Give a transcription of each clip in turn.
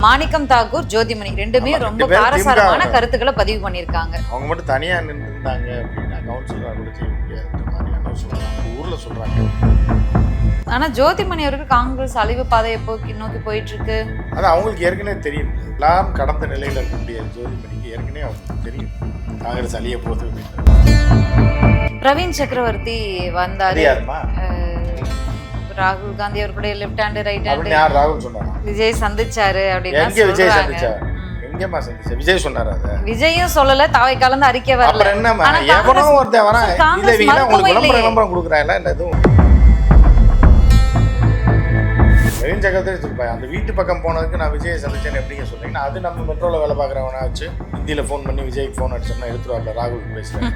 மாணிக்கம் தாக்கூர், ஜோதிமணி ரெண்டுமே ரொம்ப காரசாரமான கருத்துக்களை பதிவு பண்ணியிருக்காங்க. அவங்க மட்டும் தனியா நின்றுருந்தாங்க அப்படின்னா கவுன்சிலரா கூட செய்ய முடியாதுன்ற மாதிரியான சொல்றாங்க, ஊர்ல சொல்றாங்க. ஆனா ஜோதிமணி அவருக்கு காங்கிரஸ் அழிவு பாதையை நோக்கி போயிட்டு இருக்கு. அது அவங்களுக்கு ஏற்கனவே தெரியும். எல்லாம் கடந்த நிலையில இருக்கக்கூடிய ஜோதிமணிக்கு ஏற்கனவே அவங்களுக்கு தெரியும் காங்கிரஸ் அழிய போகுது அப்படின்னு. பிரவீன் சக்கரவர்த்தி வந்தாரு, ராகுல் காந்தி அவர்களுடைய லெஃப்ட் ஹேண்ட் ரைட் ஹேண்ட் யார் ராகுல் சொன்னாங்க, விஜய் சந்திச்சாரு அப்படின்னு. எங்க விஜய் சந்திச்சாரு? எங்கம்மா சந்திச்சா? விஜய் சொன்னாரா? அது விஜயும் சொல்லல, தாவை கலந்து அறிக்கை வரல. அப்புறம் என்னமா எவனோ ஒருத்தன் வரா இல்ல வீணா உங்களுக்கு விளம்பரம் கொடுக்குறாங்களா இல்ல எதுவும்? பிரவீன் சக்கரவர்த்தி சொல்லிருப்பாங்க, அந்த வீட்டு பக்கம் போனதுக்கு நான் விஜயை சந்திச்சேன்னு எப்படிங்க சொல்றீங்கன்னா, அது நம்ம மெட்ரோல வேலை பார்க்குறவனா வச்சு ஹிந்தியில ஃபோன் பண்ணி விஜய்க்கு ஃபோன் அடிச்சோம்னா எடுத்துருவாப்ல, ராகுல் பேசுறேன்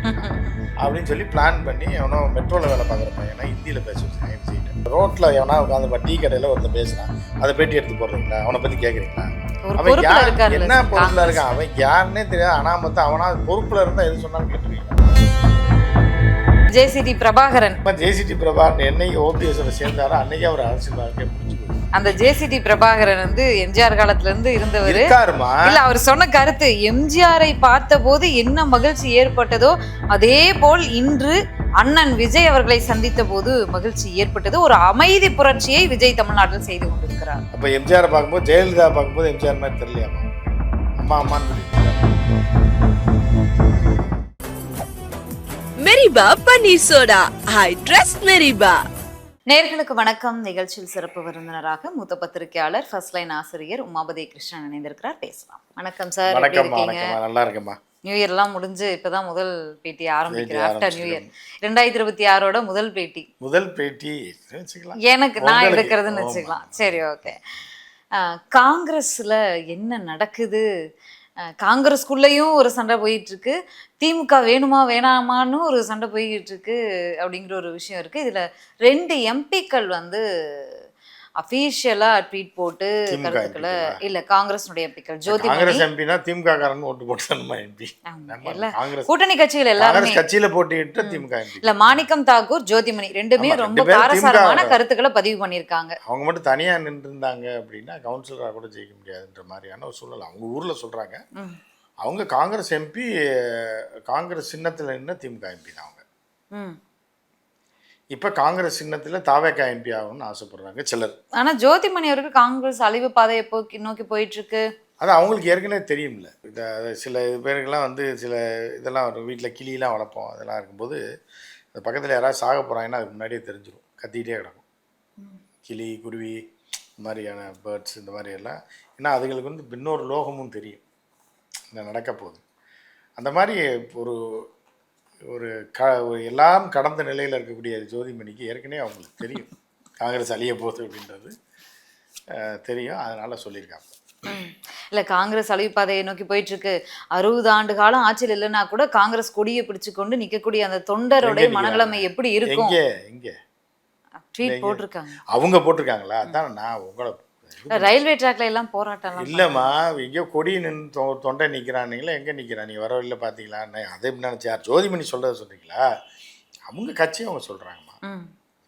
அப்படின்னு சொல்லி பிளான் பண்ணி எவனோ மெட்ரோல வேலை பார்க்குற பையனா ஹிந்தியில பேச வச்சுருக்கேன் விஜய்கிட்ட. ரோட்ல எவனா உட்காந்து டீ கடையில ஒருத்தர் பேசுறான், அதை பேட்டி எடுத்து போடுறீங்களா, அவனை பத்தி கேட்குறீங்களா? அவன் யார், என்ன பொறுப்புல இருக்கான், அவன் யாருன்னே தெரியாது. அனாமத்த அவனா பொறுப்புல இருந்தா எது சொன்னாலும் கேட்டுருவீங்களா? ஜேசிடி பிரபாகரன், ஜேசிடி பிரபாகரன் என்னைக்கு ஓபிஎஸ் சேர்ந்தாரோ அன்னைக்கு அவர் அரசியல் வாழ்க்கை முடிச்சு. அந்த ஜேசிடி பிரபாகரன் வந்து எம்ஜிஆர் காலத்துல இருந்து இருந்தவர். இல்ல, அவர் சொன்ன கருத்து, எம்ஜிஆரை பார்த்த போது என்ன மகிழ்ச்சி ஏற்பட்டதோ அதே போல் இன்று அண்ணன் விஜய் அவர்களை சந்தித்த போது மகிழ்ச்சி ஏற்பட்டது. ஒரு அமைதி புரட்சியை விஜய் தமிழ்நாட்டில் செய்து கொண்டிருக்கிறார். அப்ப எம்ஜிஆர் பார்க்கும்போது, ஜெயலலிதா பார்க்கும்போது எம்ஜிஆர் மாதிரி தெரியலையாமா? அம்மா அம்மான்னு மெரிபா பன்னீர் சோடா, ஐ ட்ரஸ்ட் மெரிபா. நேயர்களுக்கு வணக்கம். நிகழ்ச்சியில் சிறப்பு விருந்தினராக மூத்த பத்திரிகையாளர், ஃபர்ஸ்ட் லைன் ஆசிரியர் உமாபதி கிருஷ்ணன் இணைந்திருக்கிறார். பேசலாம். வணக்கம் சார். நல்லா இருக்கேம்மா. நியூ இயர் எல்லாம் முடிஞ்சு இப்பதான் முதல் பேட்டி ஆரம்பிக்கிறேன். ஆஃப்டர் நியூ இயர் 2026 முதல் பேட்டி. எனக்கு நான் எடுக்கிறதுன்னு வச்சுக்கலாம். சரி, ஓகே. காங்கிரஸ்ல என்ன நடக்குது? காங்கிரஸ்குள்ளேயும் ஒரு சண்டை போயிட்டு இருக்கு, திமுக வேணுமா வேணாமான்னு ஒரு சண்டை போய்கிட்டு இருக்கு அப்படிங்கிற ஒரு விஷயம் இருக்கு. இதுல 2 எம்பிக்கள் வந்து அஃபீஷியலா ட்வீட் போட்டு கருத்துக்களை, இல்ல காங்கிரஸ்னுடைய எம்பிக்கள், ஜோதிமணி எம்பினா திமுக காரன் ஓட்டு போட்டு எம்பி இல்ல கூட்டணி கட்சிகள் எல்லாருமே கட்சியில போட்டிட்டு திமுக எம்பி இல்ல, மாணிக்கம் தாக்கூர், ஜோதிமணி ரெண்டுமே ரொம்ப காரசாரமான கருத்துக்களை பதிவு பண்ணியிருக்காங்க. அவங்க மட்டும் தனியா நின்றுருந்தாங்க அப்படின்னா கவுன்சிலரா கூட ஜெயிக்க முடியாதுன்ற மாதிரியான ஒரு சூழல் அவங்க ஊர்ல சொல்றாங்க. அவங்க காங்கிரஸ் எம்பி, காங்கிரஸ் சின்னத்துல நின்று திமுக எம்பி தான் அவங்க. இப்ப காங்கிரஸ் சின்னத்துல தாவேகா எம்பி ஆகணும்னு ஆசைப்படுறாங்க சிலர். ஆனா ஜோதிமணி அவருக்கு காங்கிரஸ் அழிவு பாதையை நோக்கி போயிட்டு இருக்கு. அது அவங்களுக்கு ஏற்கனவே தெரியும்ல. சில பேருக்கெல்லாம் வந்து சில இதெல்லாம் வீட்டில் கிளியெல்லாம் வளர்ப்போம், அதெல்லாம் இருக்கும்போது அந்த பக்கத்தில் யாராவது சாக போகிறாங்கன்னா அதுக்கு முன்னாடியே தெரிஞ்சிடும், கத்திக்கிட்டே கிடக்கும். கிளி, குருவி, இந்த மாதிரியான பேர்ட்ஸ், இந்த மாதிரி எல்லாம். ஏன்னா அதுங்களுக்கு வந்து இன்னொரு லோகமும் தெரியும் என்ன நடக்க போகுது. அந்த மாதிரி ஒரு ஒரு எல்லாம் கடந்த நிலையில் இருக்கக்கூடிய ஜோதிமணிக்கு ஏற்கனவே அவங்களுக்கு தெரியும் காங்கிரஸ் அழிய போகுது அப்படின்றது தெரியும், அதனால சொல்லியிருக்காங்க. இல்ல, காங்கிரஸ் அழிவு பாதையை நோக்கி போயிட்டு இருக்கு. 60 ஆண்டு காலம் ஆட்சியில் இல்லைன்னா கூட காங்கிரஸ் கொடியை பிடிச்சு கொண்டு நிக்கக்கூடிய அந்த தொண்டருடைய மனநிலைமை எப்படி இருக்கும்? இங்க ட்வீட் போட்டிருக்காங்க. அவங்க போட்டிருக்காங்களா? அதான் நான் உங்களை ரயில்வே ட்ராக்ல எல்லாம் போராட்டம் இல்லைம்மா, எங்கேயோ கொடி நின்று தொண்டை நிற்கிறானுங்களா, எங்கே நிற்கிறான் நீ வரவில்லை பார்த்தீங்களா? அதே எப்படி நினச்சி யார் ஜோதிமணி சொல்கிறத சொல்கிறீங்களா? அவங்க கட்சியும் அவங்க சொல்கிறாங்கம்மா,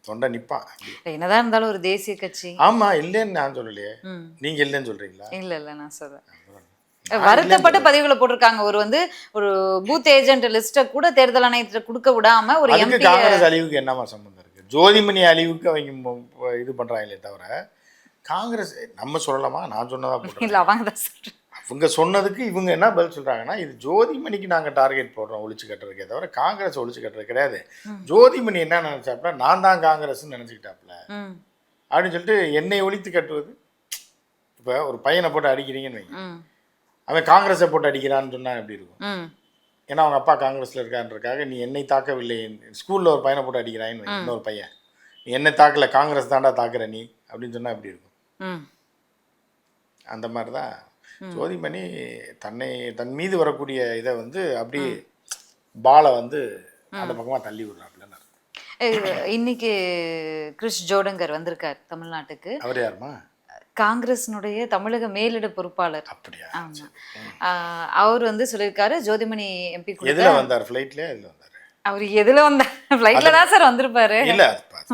தொண்டை நிற்பான். என்னதான் இருந்தாலும் ஒரு தேசிய கட்சி. ஆமாம், இல்லைன்னு நான் சொல்லலையே, நீங்கள் இல்லைன்னு சொல்கிறீங்களா? இல்லை நான் சொல்கிறேன். வருத்தப்பட்ட பதிவுகளை போட்டிருக்காங்க. ஒரு பூத் ஏஜென்ட் லிஸ்ட்டை கூட தேர்தல் ஆணையத்தில் கொடுக்க விடாம ஒரு எம்பி. காங்கிரஸ் அழிவுக்கு என்னமா சம்பந்தம் இருக்குது? ஜோதிமணி அழிவுக்கு அவங்க இது பண்ணுறாங்களே தவிர காங்கிரஸ் நம்ம சொல்லலாமா? நான் சொன்னதா இல்லை, அவங்க தான் சொல்கிறேன். அவங்க சொன்னதுக்கு இவங்க என்ன பதில் சொல்கிறாங்கன்னா, இது ஜோதிமணிக்கு நாங்கள் டார்கெட் போடுறோம் ஒழிச்சு கட்டுறதுக்கே தவிர காங்கிரஸ் ஒழிச்சு கட்டுறது கிடையாது. ஜோதிமணி என்ன நினச்சாப்புல, நான் தான் காங்கிரஸ்ன்னு நினச்சிக்கிட்டாப்புல அப்படின்னு சொல்லிட்டு என்னை ஒழித்து கட்டுவது. இப்போ ஒரு பையனை போட்டு அடிக்கிறீங்கன்னு வைங்க, அவன் காங்கிரஸை போட்டு அடிக்கிறான்னு சொன்னால் எப்படி இருக்கும்? ஏன்னா அவங்க அப்பா காங்கிரஸில் இருக்கான்றதுக்காக நீ என்னை தாக்கவில்லை, ஸ்கூலில் ஒரு பையனை போட்டு அடிக்கிறான்னு வைங்க, இன்னொரு பையன் நீ என்னை தாக்கல, காங்கிரஸ் தாண்டா தாக்குற நீ அப்படின்னு சொன்னால் எப்படி இருக்கும்? அந்த மாதிரி தான் ஜோதிமணி தன் மீது வரக்கூடிய இதை வந்து அப்படி பாலை வந்து அந்த பக்கமாக தள்ளி விடுறாப்புல. இன்னைக்கு கிறிஸ் ஜோடங்கர் வந்திருக்கார் தமிழ்நாட்டுக்கு. அவர் யாருமா? காங்கிரஸினுடைய தமிழக மேலிட பொறுப்பாளர். அப்படியா? அவர் வந்து சொல்லியிருக்காரு, ஜோதிமணி எம்பி எதுல வந்தார்? ஃப்ளைட்ல எதுல வந்தார்? அவர் எதுல வந்தார் ஃப்ளைட்ல தான் சார் வந்திருப்பாரு. இல்ல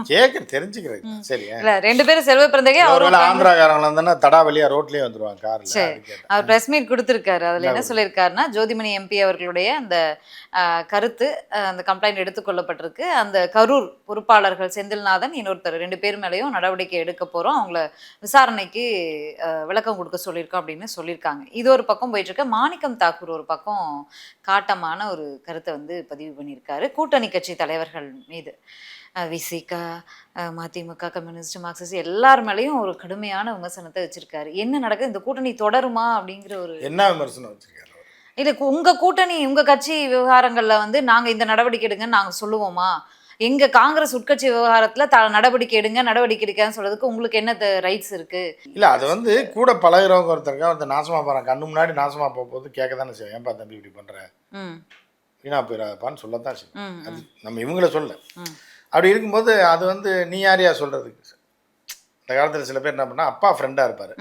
கேட்க தெரிஞ்சுக்கிறேன். சரி, இல்ல 2 பேரும் செல்வ பிறந்தகை ஒருவேளை ஆந்திராக்காரங்களா இருந்தா தடா வழியா ரோட்லயே வந்துருவாங்க கார்ல. சரி. அவர் பிரஸ் மீட் கொடுத்திருக்காரு. அதுல என்ன சொல்லியிருக்காருன்னா, ஜோதிமணி எம்பி அவர்களுடைய அந்த கருத்து, அந்த கம்ப்ளைண்ட் எடுத்துக்கொள்ளப்பட்டிருக்கு. அந்த கரூர் பொறுப்பாளர்கள் செந்தில்நாதன் இன்னொருத்தர் 2 பேர் மேலேயும் நடவடிக்கை எடுக்க போறோம், அவங்கள விசாரணைக்கு விளக்கம் கொடுக்க சொல்லியிருக்கோம் அப்படின்னு சொல்லியிருக்காங்க. இது ஒரு பக்கம் போயிட்டு இருக்க. மாணிக்கம் தாக்கூர் ஒரு பக்கம் காட்டமான ஒரு கருத்தை வந்து பதிவு பண்ணியிருக்காரு கூட்டணி கட்சி தலைவர்கள் மீது. விசிக, மதிமுக, கம்யூனிஸ்ட், மார்க்சிஸ்ட் எல்லார் மேலேயும் ஒரு கடுமையான விமர்சனத்தை வச்சிருக்காரு. என்ன நடக்குது, இந்த கூட்டணி தொடருமா அப்படிங்கிற ஒரு என்ன விமர்சனம் வச்சிருக்காரு? இல்ல உங்க கூட்டணி உங்க கட்சி விவகாரங்கள்ல வந்து நாங்க இந்த நடவடிக்கை எடுங்கன்னு நாங்க சொல்லுவோமா? எங்க காங்கிரஸ் உட்கட்சி விவகாரத்துல நடவடிக்கை எடுங்க, நடவடிக்கை எடுக்கான்னு சொல்றதுக்கு உங்களுக்கு என்ன ரைட்ஸ் இருக்கு? இல்ல அது வந்து கூட பழகிறவங்க ஒருத்தர் நாசமா போறான், கண்ணு முன்னாடி நாசமா போகும்போது கேட்க தானே செய்யும். ஏன்பா தம்பி இப்படி பண்ற, வீணா போயிடாப்பான்னு சொல்லத்தான் செய்யும். அது நம்ம இவங்கள சொல்ல. அப்படி இருக்கும்போது அது வந்து நீ யாரையா சொல்றதுக்கு? இந்த காலத்துல சில பேர் என்ன பண்ணா, அப்பா ஃப்ரெண்டா இருப்பாரு,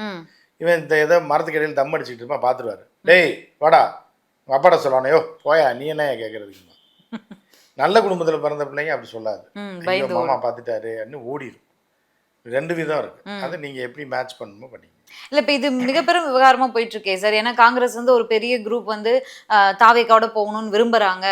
இவன் இந்த ஏதோ மரத்துக்கு இடையில் தம் அடிச்சுட்டு இருப்பான், பார்த்துருவாரு. டேய் வாடா, உங்க அப்பாட்ட சொல்லணும், யோ போயா நீ என்ன கேட்கறதுக்கு. நல்ல குடும்பத்தில் பிறந்த பிள்ளைங்க அப்படி சொல்லாது, மாமா பார்த்துட்டாரு அப்படின்னு ஓடிடும். 2 விதம் இருக்கு. அதை நீங்க எப்படி மேட்ச் பண்ணணுமோ பண்ணிங்க. இல்ல இப்ப இது மிகப்பெரும் விவகாரமா போயிட்டு இருக்கே சார். ஏன்னா காங்கிரஸ் வந்து ஒரு பெரிய குரூப் வந்து தாவேக்காவோட போகணும்னு விரும்புறாங்க.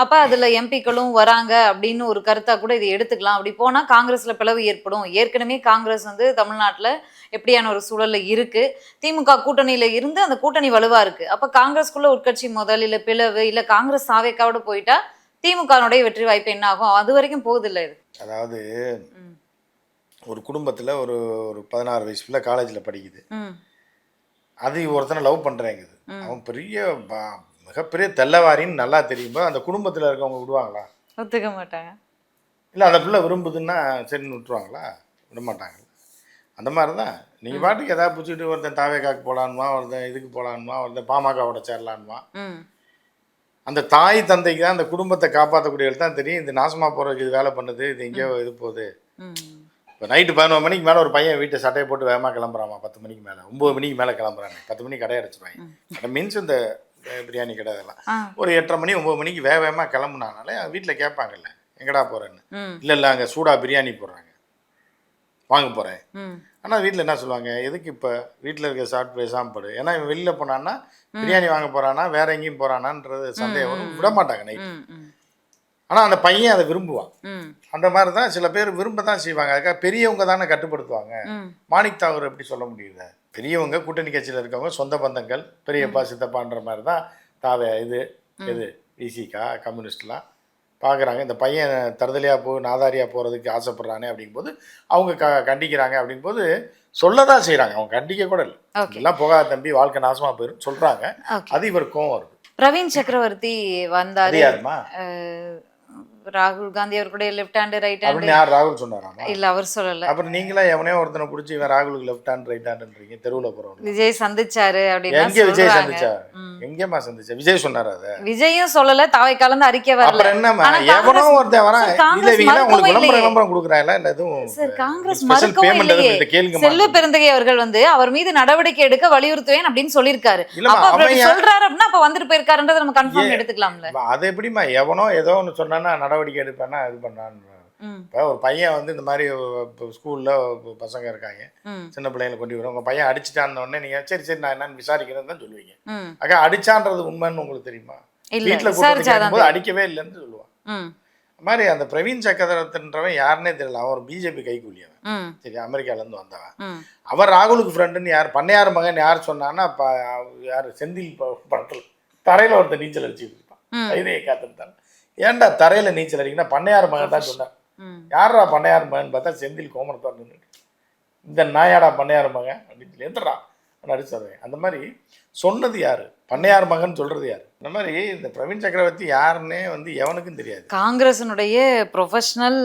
அப்ப அதுல எம்பிக்களும் வராங்க அப்படின்னு ஒரு கருத்தா கூட இதை எடுத்துக்கலாம். அப்படி போனா காங்கிரஸ்ல பிளவு ஏற்படும். ஏற்கனவே காங்கிரஸ் வந்து தமிழ்நாட்டுல எப்படியான ஒரு சூழல்ல இருக்கு. திமுக கூட்டணியில இருந்து அந்த கூட்டணி வலுவா இருக்கு. அப்ப காங்கிரஸ்குள்ள உட்கட்சி முதல் இல்ல பிளவு இல்ல காங்கிரஸ் தாவேக்காவோட போயிட்டா திமுகனுடைய வெற்றி வாய்ப்பு என்ன ஆகும்? அது வரைக்கும் போகுது இல்ல இது. அதாவது ஒரு குடும்பத்தில் ஒரு 16 வயசு பிள்ளை காலேஜில் படிக்குது. அது ஒருத்தனை லவ் பண்ணுறேங்குது. அவன் மிகப்பெரிய தெல்லவாரின்னு நல்லா தெரியும்போ அந்த குடும்பத்தில் இருக்கவங்க விடுவாங்களா? ஒத்துக்க மாட்டாங்க. இல்லை அந்த பிள்ளை விரும்புதுன்னா சரின்னு விட்டுருவாங்களா? விட மாட்டாங்க. அந்த மாதிரி தான் நீங்கள் பாட்டுக்கு எதாவது பிடிச்சிட்டு ஒருத்தன் தாவேக்காக்கு போகலான்மா, ஒருத்தன் இதுக்கு போகலான்மா, ஒருத்தன் பாமகவோட சேரலான்மா. அந்த தாய் தந்தைக்கு தான் அந்த குடும்பத்தை காப்பாற்றக்கூடியவர்கள் தான் தெரியும் இது நாசமாக போகிறதுக்கு இது வேலை பண்ணுது, இது எங்கேயோ இது போகுது. இப்போ நைட்டு 11 மணிக்கு மேலே ஒரு பையன் வீட்டை சட்டையை போட்டு வேகமாக கிளம்புறாமா, 10 மணிக்கு மேலே 9 மணிக்கு மேலே கிளம்புறாங்க. 10 மணிக்கு கடை அடைச்சிருவாங்க. கடை மீன்ஸ் இந்த பிரியாணி கடை இதெல்லாம் ஒரு 8:30 மணி 9 மணிக்கு வேகமாக கிளம்புனாலே வீட்டில் கேட்பாங்கல்ல எங்கடா போகிறேன்னு. இல்லை அங்கே சூடாக பிரியாணி போடுறாங்க, வாங்க போகிறேன். ஆனால் வீட்டில் என்ன சொல்லுவாங்க, எதுக்கு இப்போ வீட்டில் இருக்க சாப்பிட்டு பேசாமல் போடு. ஏன்னா இவன் வெளியில் போனான்னா பிரியாணி வாங்க போகிறானா வேற எங்கேயும் போகிறானான்றது சந்தேகம் வரும், விட மாட்டாங்க நைட்டு. ஆனால் அந்த பையன் அதை விரும்புவான். அந்த மாதிரி தான் சில பேர் விரும்ப தான் செய்வாங்க. அதுக்காக பெரியவங்க தானே கட்டுப்படுத்துவாங்க. மாணிக் தாகூர் எப்படி சொல்ல முடியுது? பெரியவங்க கூட்டணி கட்சியில் இருக்கவங்க சொந்த பந்தங்கள் பெரியப்பா சித்தப்பான்ற மாதிரி தான் தாவே இது விசிகா கம்யூனிஸ்ட்லாம் பார்க்குறாங்க. இந்த பையன் தருதலையாக நாதாரியாக போகிறதுக்கு ஆசைப்படுறானே அப்படிங்கும்போது அவங்க கண்டிக்கிறாங்க. அப்படிங்கும்போது சொல்லதான் செய்கிறாங்க, அவங்க கண்டிக்க கூட இல்லை. எல்லாம் போகாத தம்பி வாழ்க்கை நாசமாக போயிடும் சொல்கிறாங்க. அது இவர் கோவம் வருது. பிரவீன் சக்கரவர்த்தி வந்தாரு. யாருமா? ராகுல் காந்தி அவர்களுடைய லெஃப்ட் ஹேண்ட் ரைட் ஹேண்ட். யார் ராகுல் சொன்னாராமா? இல்ல அவர் சொல்லல. அப்புறம் நீங்களா எவனையோ ஒருத்தனை பிடிச்சி இவன் ராகுலுக்கு லெஃப்ட் ஹேண்ட் ரைட் ஹேண்ட்ன்றீங்க. தெருவில் போறவங்க விஜய் சந்திச்சாரு அப்படின்னு. எங்க விஜய் சந்திச்சா? எங்கேமா சந்திச்சா? விஜய் சொன்னாரு. அதை விஜயும் சொல்லல, தாவை கலந்து அறிக்கை வரல. அப்புறம் என்னமா எவனோ ஒருத்தன் வரான். இல்ல இவங்க உங்களுக்கு விளம்பரம் கொடுக்குறாங்களா இல்ல எதுவும்? சார் காங்கிரஸ் மறுக்கவும் இல்லையே. செல்வ பெருந்தகை அவர்கள் வந்து அவர் மீது நடவடிக்கை எடுக்க வலியுறுத்துவேன் அப்படின்னு சொல்லியிருக்காரு. அப்ப அவர் சொல்றாரு அப்படின்னா அப்ப வந்துட்டு போயிருக்காருன்றதை நம்ம கன்ஃபார்ம் எடுத்துக்கலாம்ல. அது எப்படிமா எவனோ ஏதோ ஒன்று சொன்னா நடவடிக்கை எடுப்பேன்னா இது பண்ணான்னு. இப்போ ஒரு பையன் வந்து இந்த மாதிரி ஸ்கூல்ல பசங்க இருக்காங்க, சின்ன பிள்ளைங்களை கொண்டு வரும். உங்க பையன் அடிச்சுட்டான்னு உடனே நீங்க சரி நான் என்னன்னு விசாரிக்கிறேன்னு தான் சொல்லுவீங்க. அக்கா அடிச்சான்றது உண்மைன்னு உங்களுக்கு தெரியுமா? வீட்டுல கூப்பிட்டு அடிக்கவே இல்லைன்னு சொல்லுவான். மாதிரி அந்த பிரவீன் சக்கரவர்த்தின்றவன் யாருன்னே தெரியல. அவன் ஒரு பிஜேபி கைக்கூலியவன். சரி, அமெரிக்கால இருந்து வந்தவன். அவர் ராகுலுக்கு ஃப்ரெண்டுன்னு யார் பண்ணையார் மகன் யார் சொன்னான்னா யாரு செந்தில் படத்துல தரையில ஒருத்தர் நீச்சல் அடிச்சுட்டு இருப்பான். இதையே காத்துட்டான். ஏன்டா தரையில நீச்சல் அடிக்கணும்? பண்ணையார் மகன் தான் சொன்னான். யாரா பண்ணையார் மகன் பார்த்தா செந்தில் கோமரத்தோடு நின்று இந்த நாயாடா பண்ணையார் மகன் அப்படின்னு சொல்லி எந்தடா அடிச்சிடுறேன். அந்த மாதிரி சொன்னது யாரு? பண்ணையார் மகன் சொல்றது யாரு? இந்த மாதிரி இந்த பிரவீன் சக்கரவர்த்தி யாருன்னே வந்து எவனுக்கும் தெரியாது. காங்கிரஸினுடைய ப்ரொஃபஷனல்,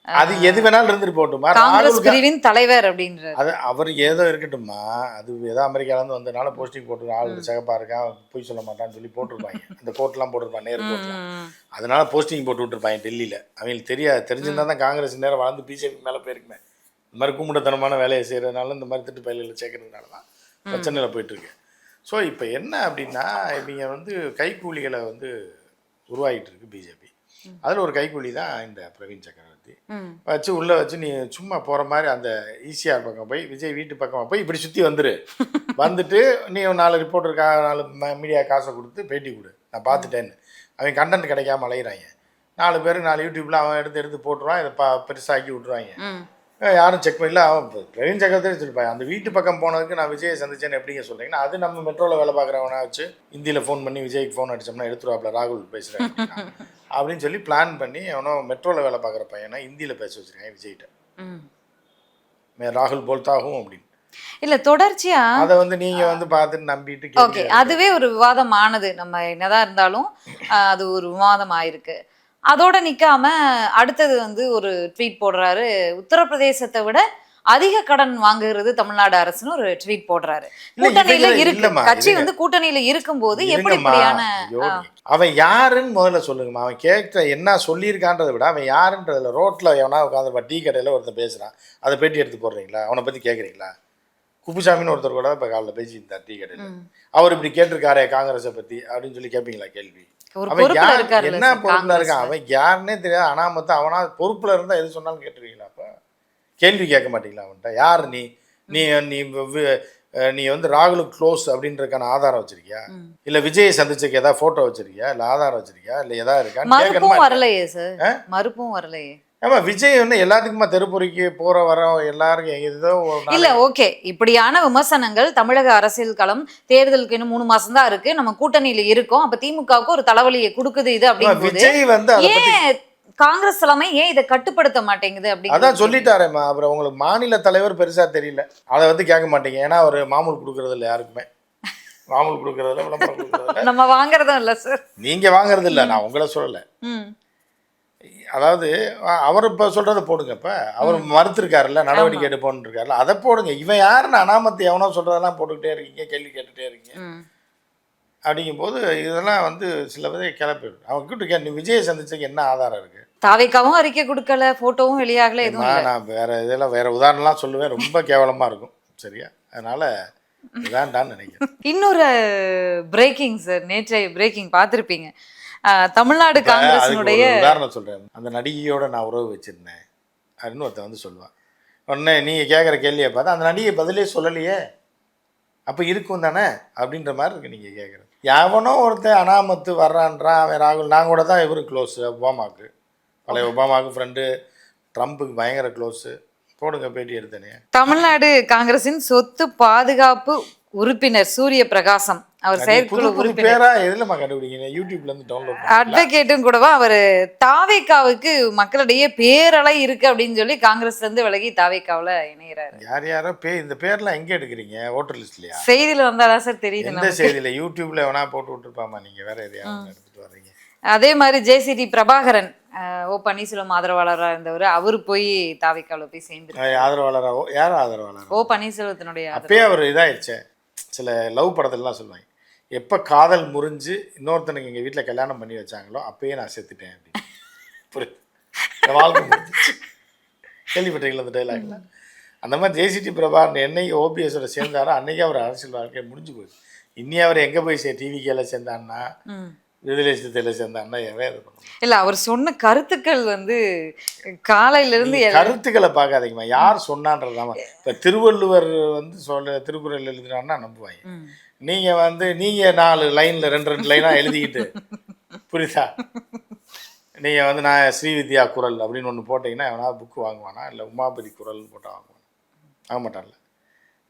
அது எது வேணாலும் இருந்துட்டு போட்டுமா, காங்கிரஸ் பிரிவின் தலைவர் அப்படின்ற அது அவர் ஏதோ இருக்கட்டும்மா. அது ஏதோ அமெரிக்காலேருந்து வந்ததுனால போஸ்டிங் போட்டு ஆள் சிகப்பா இருக்கான் பொய் சொல்ல மாட்டான்னு சொல்லி போட்டிருப்பாங்க. அந்த கோர்ட்லாம் போட்டிருப்பாங்க, நேரு கோர்ட்லாம். அதனால போஸ்டிங் போட்டு விட்டுருப்பாங்க டெல்லியில். அவங்களுக்கு தெரிஞ்சிருந்தா தான் காங்கிரஸ் நேரம் வளர்ந்து பிஜேபி மேலே போயிருக்குமே. இந்த மாதிரி கும்பிடத்தனமான வேலையை செய்கிறதுனால இந்த மாதிரி திட்டு பயிலில் சேர்க்கறதுனால தான் பிரச்சனையில் போயிட்டுருக்கு. ஸோ இப்போ என்ன அப்படின்னா இவங்க வந்து கைக்கூலிகளை வந்து உருவாகிட்டு இருக்கு பிஜேபி. அதில் ஒரு கைக்கூலி தான் இந்த பிரவீன் சக்கரவர்த்தி. வச்சு உள்ளே வச்சு நீ சும்மா போகிற மாதிரி அந்த ஈசிஆர் பக்கம் போய் விஜய் வீட்டு பக்கமாக போய் இப்படி சுற்றி வந்துட்டு நீ 4 ரிப்போர்ட்டருக்காக 4 மீடியா காசை கொடுத்து பேட்டி கொடு, நான் பார்த்துட்டேன்னு. அவன் கண்டென்ட் கிடைக்காம அலையிறாங்க. 4 பேர் 4 யூடியூப்பில் அவன் எடுத்து போட்டுருவான், இதை பெருசாக்கி விட்ருவாங்க. யாரும் செக் பண்ணல. அவன் பிரவீன் சக்கரவர்த்தி வச்சுருப்பாங்க. அந்த வீட்டு பக்கம் போனதுக்கு நான் விஜயை சந்திச்சேன்னு எப்படிங்க சொல்கிறீங்கன்னா, அது நம்ம மெட்ரோவில் வேலை பார்க்குறவனா வச்சு ஹிந்தியில் ஃபோன் பண்ணி விஜய்க்கு ஃபோன் அடித்தோம்னா எடுத்துருவாப்ல, ராகுல் பேசுகிறேன் அப்படின்னு சொல்லி பிளான் பண்ணி அவனோ மெட்ரோவில் வேலை பார்க்குற பையனை ஹிந்தியில் பேச வச்சுருக்கேன் விஜய்கிட்ட. ராகுல் போல்தாகும் அப்படின்னு. இல்ல தொடர்ச்சியா அதை வந்து நீங்க வந்து பார்த்துட்டு நம்பிட்டு ஓகே, அதுவே ஒரு விவாதம் ஆனது. நம்ம என்னதான் இருந்தாலும் அது ஒரு விவாதம் ஆயிருக்கு. அதோட நிக்காம அடுத்தது வந்து ஒரு ட்வீட் போடுறாரு, உத்தரப்பிரதேசத்தை விட அதிக கடன் வாங்குகிறது தமிழ்நாடு அரசுன்னு ஒரு ட்வீட் போடுறாரு. கூட்டணியில இருக்கு, கட்சி வந்து கூட்டணியில இருக்கும்போது எப்படியான அவன் யாருன்னு முதல்ல சொல்லுங்கம்மா. அவன் கேட்க என்ன சொல்லியிருக்கான்றதை விட அவன் யாருன்றதுல ரோட்ல எவனா உட்காந்து டீ கடையில ஒருத்தர் பேசுறான், அதை பேட்டி எடுத்து போடுறீங்களா? அவனை பத்தி கேட்குறீங்களா? குப்புசாமின்னு ஒருத்தர் கூட இப்போ காலைல பேசியிருந்தார் டீ கடையில். அவர் இப்படி கேட்டிருக்காரே காங்கிரஸை பற்றி அப்படின்னு சொல்லி கேட்பீங்களா கேள்வி? அவன் யார், என்ன பொறுப்புல இருக்கான், அவன் யாருன்னே தெரியாது. அனாமத்து அவனா பொறுப்புல இருந்தால் எது சொன்னாலும் கேட்டுருவீங்களா? அப்போ கேள்வி கேட்க மாட்டீங்களா அவன்கிட்ட? யார் நீ நீ நீ நீ வந்து ராகுலுக்கு க்ளோஸ் அப்படின்றதுக்கான ஆதாரம் வச்சிருக்கியா? இல்லை விஜயை சந்திச்சதுக்கு ஏதாவது ஃபோட்டோ வச்சிருக்கியா? இல்லை ஆதாரம் வச்சிருக்கியா? இல்லை ஏதாவது இருக்கா? மறுப்பும் வரலையே சார், மறுப்பும் வரலையே. ஆமா, விஜய் வந்து எல்லாத்துக்குமா தெருப்புரிக்கு போற வர எல்லாருக்கும் ஏதோ இல்ல. ஓகே, இப்படியான விமர்சனங்கள் தமிழக அரசியல் களம் தேர்தலுக்கு இன்னும் 3 மாசம் தான் இருக்கு, நம்ம கூட்டணியில இருக்கோம், அப்ப திமுகவுக்கு ஒரு தலைவலியை கொடுக்குது இது அப்படின்னு. விஜய் வந்து ஏன் காங்கிரஸ் தலைமை ஏன் இதை கட்டுப்படுத்த மாட்டேங்குது அப்படி? அதான் சொல்லிட்டாரேம்மா. அப்புறம் உங்களுக்கு மாநில தலைவர் பெருசா தெரியல, அதை வந்து கேட்க மாட்டீங்க. ஏன்னா அவர் மாமூல் கொடுக்கறது இல்லை யாருக்குமே. மாமூல் கொடுக்கறதுல விளம்பரம் கொடுக்கறதுல நம்ம வாங்குறதும் இல்லை சார். நீங்க வாங்குறது இல்லை, நான் உங்களை சொல்லலை. அதாவது அவர் இப்போ சொல்கிறத போடுங்க. இப்போ அவர் மறுத்துருக்காருல்ல, நடவடிக்கை எடுப்போன்னு இருக்காருல்ல, அதை போடுங்க. இவன் யாருன்னு அனாமத்து எவனோ சொல்கிறதெல்லாம் போட்டுக்கிட்டே இருக்கீங்க, கேள்வி கேட்டுகிட்டே இருக்கீங்க. அப்படிங்கும்போது இதெல்லாம் வந்து சில விதை கிளப்பிடும். அவங்க கிட்ட நீ விஜயை சந்திச்சதுக்கு என்ன ஆதாரம் இருக்குது? தாவேக்காவும் அறிக்கை கொடுக்கல, ஃபோட்டோவும் வெளியாகல, எதுவும். நான் வேற உதாரணம்லாம் சொல்லுவேன், ரொம்ப கேவலமாக இருக்கும். சரியா? அதனால் வேண்டான்னு நினைக்கிறேன். இன்னொரு பிரேக்கிங் சார், நேற்றைய பிரேக்கிங் பார்த்துருப்பீங்க. தமிழ்நாடு காங்கிரஸினுடைய உதாரணம் சொல்கிறேன். அந்த நடிகையோட நான் உறவு வச்சுருந்தேன் அப்படின்னு ஒருத்தன் வந்து சொல்லுவான். உடனே நீங்கள் கேட்குற கேள்வியை பார்த்தா அந்த நடிகை பதிலே சொல்லலையே, அப்போ இருக்கும் தானே அப்படின்ற மாதிரி இருக்குது நீங்கள் கேட்குறது. எவனோ ஒருத்தன் அனாமத்து வர்றான்றான். அவன் ராகுல், நான் கூட தான் இவரு க்ளோஸு ஒபாமாவுக்கு, பழைய ஒபாமாவுக்கு ஃப்ரெண்டு, ட்ரம்ப்புக்கு பயங்கர க்ளோஸு. போடுங்க பேட்டி எடுத்தனே. தமிழ்நாடு காங்கிரஸின் சொத்து பாதுகாப்பு உறுப்பினர் சூரிய பிரகாசம், அவர் செயற்குழு உறுப்பினர். எதுலமா கண்டுபிடிங்க? யூடியூப்ல இருந்து டவுன்லோட். அட்வொகேட்டும் கூடவா அவர் தாவேக்காவுக்கு மக்களிடையே பேரலை இருக்கு அப்படின்னு சொல்லி காங்கிரஸ்ல இருந்து விலகி தாவேக்காவுல இணைகிறாரு. யார் யாரோ இந்த பேர்லாம் எங்க எடுக்கிறீங்க? ஓட்டர் லிஸ்ட்லயா? செய்தியில வந்தாதான் சார் தெரியுது. எந்த செய்தியில? யூடியூப்ல எவனா போட்டு விட்டுருப்பாமா, நீங்க வேற எதையாவது எடுத்துட்டு வர்றீங்க. அதே மாதிரி ஜேசிடி பிரபாகரன், ஓ பன்னீர்செல்வம் ஆதரவாளராக இருந்தவர், அவர் போய் தாவேக்காவுல போய் சேர்ந்து. ஆதரவாளரா? யாரும் ஆதரவாளர்? ஓ பன்னீர்செல்வத்தினுடைய. அப்பயே அவர் இதாயிடுச்சு. சில லவ் படத்துலலாம் சொல்லுவாங்க, எப்போ காதல் முறிஞ்சு இன்னொருத்தனுக்கு எங்கள் வீட்டில் கல்யாணம் பண்ணி வச்சாங்களோ அப்பயே நான் செத்துட்டேன் அப்படின்னு. புரியுது? வாழ்க்கை முடிஞ்சிச்சு. கேள்விப்பட்டீங்களா அந்த டைலாக்ல? அந்த மாதிரி ஜேசிடி பிரபாகரன் என்னைக்கு ஓபிஎஸோட சேர்ந்தாரோ அன்னைக்கு அவர் அரசியல் வாழ்க்கை முடிஞ்சு போகுது. இன்னி அவர் எங்கே போய் டிவிக்கேல சேர்ந்தான்னா, விடுதலை சிறுத்தையில் சேர்ந்தான்னா எவே இது பண்ணுவோம். இல்லை, அவர் சொன்ன கருத்துக்கள் வந்து காலையிலேருந்து கருத்துக்களை பார்க்காதீங்கம்மா, யார் சொன்னான்றதாம. இப்போ திருவள்ளுவர் வந்து திருக்குறள் எழுதுனான்னா நம்புவாங்க. நீங்கள் வந்து நீங்கள் 4 லைனில் 2 லைனாக எழுதிக்கிட்டு, புரியுதா? நீங்கள் வந்து நான் ஸ்ரீவித்யா குரல் அப்படின்னு ஒன்று போட்டிங்கன்னா எவனாவது புக்கு வாங்குவானா? இல்லை உமாபதி குரல்னு போட்டால் வாங்குவானா? வாங்க மாட்டான்ல.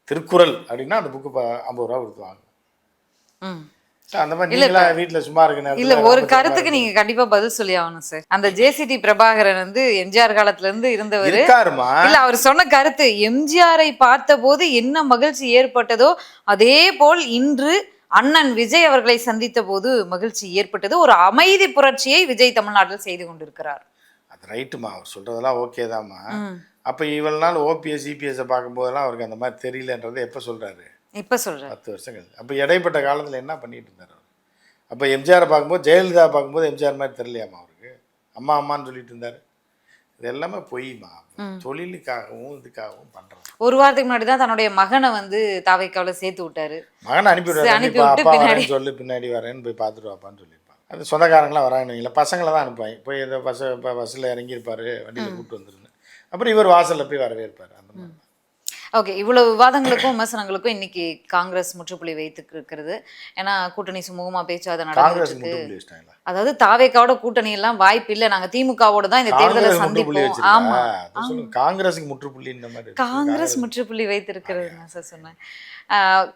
திருக்குறள் அப்படின்னா அந்த புக்கு 50 ரூபா கொடுத்து வாங்குவோம். அந்த மாதிரி வீட்டுல சும்மா இருக்கு. இல்ல, ஒரு கருத்துக்கு நீங்க கண்டிப்பா பதில் சொல்லி ஆகணும் சார். அந்த ஜேசிடி பிரபாகரன் வந்து எம்ஜிஆர் காலத்துல இருந்து இருந்தவர். இல்ல, அவர் சொன்ன கருத்து, எம்ஜிஆரை பார்த்த போது என்ன மகிழ்ச்சி ஏற்பட்டதோ அதே போல் இன்று அண்ணன் விஜய் அவர்களை சந்தித்த போது மகிழ்ச்சி ஏற்பட்டது. ஒரு அமைதி புரட்சியை விஜய் தமிழ்நாட்டில் செய்து கொண்டிருக்கிறார். அது ரைட்டுமா, அவர் சொல்றதெல்லாம் ஓகே தான்மா. அப்ப இவ்வளவு நாள் ஓபிஎஸ் சிபிஎஸ் பார்க்கும் போதெல்லாம் அவருக்கு அந்த மாதிரி தெரியலன்றதை எப்ப சொல்றாரு? இப்போ சொல்கிறேன் 10 வருஷங்கள். அப்போ இடைப்பட்ட காலத்தில் என்ன பண்ணிட்டு இருந்தார் அவர்? அப்போ எம்ஜிஆரை பார்க்கும்போது, ஜெயலலிதா பார்க்கும்போது எம்ஜிஆர் மாதிரி தெரியலையாமா அவருக்கு? அம்மா அம்மான்னு சொல்லிட்டு இருந்தார். இது எல்லாமே பொய்மா. தொழிலுக்காகவும் இதுக்காகவும் பண்ணுறாங்க. ஒரு வாரத்துக்கு முன்னாடி தான் தன்னுடைய மகனை வந்து தாவேக்காவில் சேர்த்து விட்டாரு. மகனை அனுப்பி விட்டு பின்னாடி சொல்லு, பின்னாடி வரேன்னு போய் பார்த்துட்டு வாப்பான்னு சொல்லியிருப்பாங்க. அது சொந்தக்காரங்களாம் வராங்கன்னு பசங்களை தான் அனுப்புவாங்க. போய் இந்த பஸ்ஸில் இறங்கியிருப்பார், வண்டியில் கூப்பிட்டு வந்துருங்க. அப்புறம் இவர் வாசலில் போய் வரவேற்பார். அந்த மாதிரி. ஓகே, இவ்வளவு விவாதங்களுக்கும் விமர்சனங்களுக்கும் இன்னைக்கு காங்கிரஸ் முற்றுப்புள்ளி வைத்து இருக்கிறது. ஏன்னா கூட்டணி சுமூகமா பேச்சுவார்த்தை காங்கிரஸ் நடந்துட்டு முற்றுப்புள்ளி இருக்கு. வச்சிட்டாங்களா? அதாவது தாவேக்காவோட கூட்டணி எல்லாம் வாய்ப்பு இல்லை, நாங்க திமுகவோட தான் இந்த தேர்தலை காங்கிரஸ் முற்றுப்புள்ளி சந்திப்போம். ஆமா, வச்சிருக்கா? அது சொல்லுங்க. காங்கிரஸுக்கு முற்றுப்புள்ளி இந்த மாதிரி இருக்கு. காங்கிரஸ் முற்றுப்புள்ளி வைத்திருக்கிறது நான் சார் சொன்னேன்.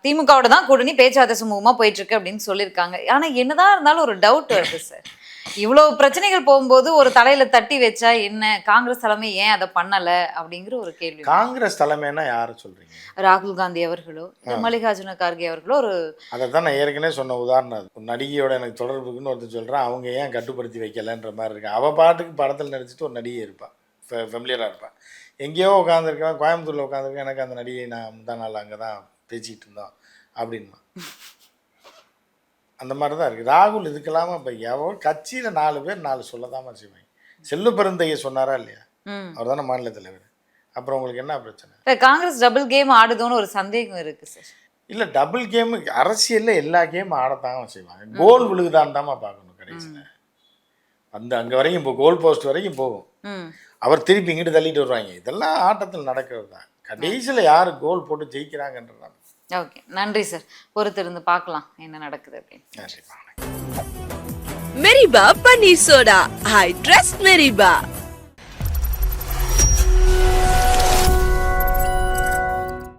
திமுகவோட தான் கூட்டணி பேச்சுவார்த்தை சுமூகமா போயிட்டு இருக்கு அப்படின்னு சொல்லியிருக்காங்க. ஆனா என்னதான் இருந்தாலும் ஒரு டவுட் வருது சார். இவ்வளவு பிரச்சனைகள் போகும்போது ஒரு தலையில தட்டி வச்சா என்ன, காங்கிரஸ் தலைமை ஏன் அதை பண்ணல அப்படிங்கிற ஒரு கேள்வி. காங்கிரஸ் தலைமைன்னா யாரை சொல்றீங்க? ராகுல் காந்தி அவர்களோ மல்லிகார்ஜுன கார்கே அவர்களோ ஒரு அதை தான் நான் ஏற்கனவே சொன்ன உதாரணம். அது ஒரு நடிகையோட எனக்கு தொடர்பு இருக்குன்னு ஒருத்தர் சொல்கிறான், அவங்க ஏன் கட்டுப்படுத்தி வைக்கலன்ற மாதிரி இருக்கு. அவள் பாட்டுக்கு படத்தில் நடிச்சிட்டு ஒரு நடிகை இருப்பாள், ஃபெமிலியராக இருப்பாள். எங்கேயோ உட்காந்துருக்கேன், கோயம்புத்தூரில் உட்காந்துருக்கேன், எனக்கு அந்த நடிகை நான் முந்தா நாள் அங்கே தான் பேசிக்கிட்டு இருந்தோம் அப்படின்னா அந்த மாதிரி தான் இருக்குது. ராகுல் இதுக்கெல்லாமல் இப்போ எவ்வளோ கட்சியில் 4 பேர் 4 சொல்லதாம செய்வாங்க. செல்லு பெருந்தையை சொன்னாரா இல்லையா? அவர் தானே மாநில தலைவர். அப்புறம் உங்களுக்கு என்ன பிரச்சனை? காங்கிரஸ் டபுள் கேம் ஆடுதோன்னு ஒரு சந்தேகம் இருக்கு சார். இல்லை, டபுள் கேமு அரசியலில் எல்லா கேமும் ஆடத்தாங்க செய்வாங்க. கோல் விழுகுதான்னு தாம்மா பார்க்கணும் கடைசியில். அங்கே வரைக்கும் இப்போ கோல் போஸ்ட் வரைக்கும் போகும். அவர் திருப்பி இங்கிட்டு தள்ளிட்டு வருவாங்க. இதெல்லாம் ஆட்டத்தில் நடக்கிறது தான். கடைசியில் யார் கோல் போட்டு ஜெயிக்கிறாங்கன்றதான். ஓகே, நன்றி சார். பொறுத்திருந்து பார்க்கலாம் என்ன நடக்குது அப்படின்னு. நன்றி. Meriba Paneer Soda. I trust Meriba.